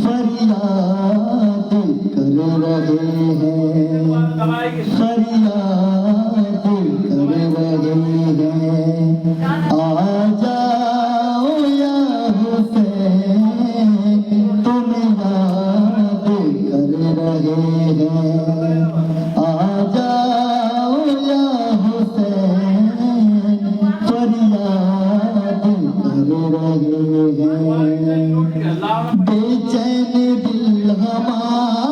फरियाद कर रहे हैं, फरियाद कर रहे हैं। आ जाओ या हुसैन, तुम याद कर रहे हैं। आ जाओ या हुसैन, फरियाद कर रहे हैं। बेचैन दिल हमारा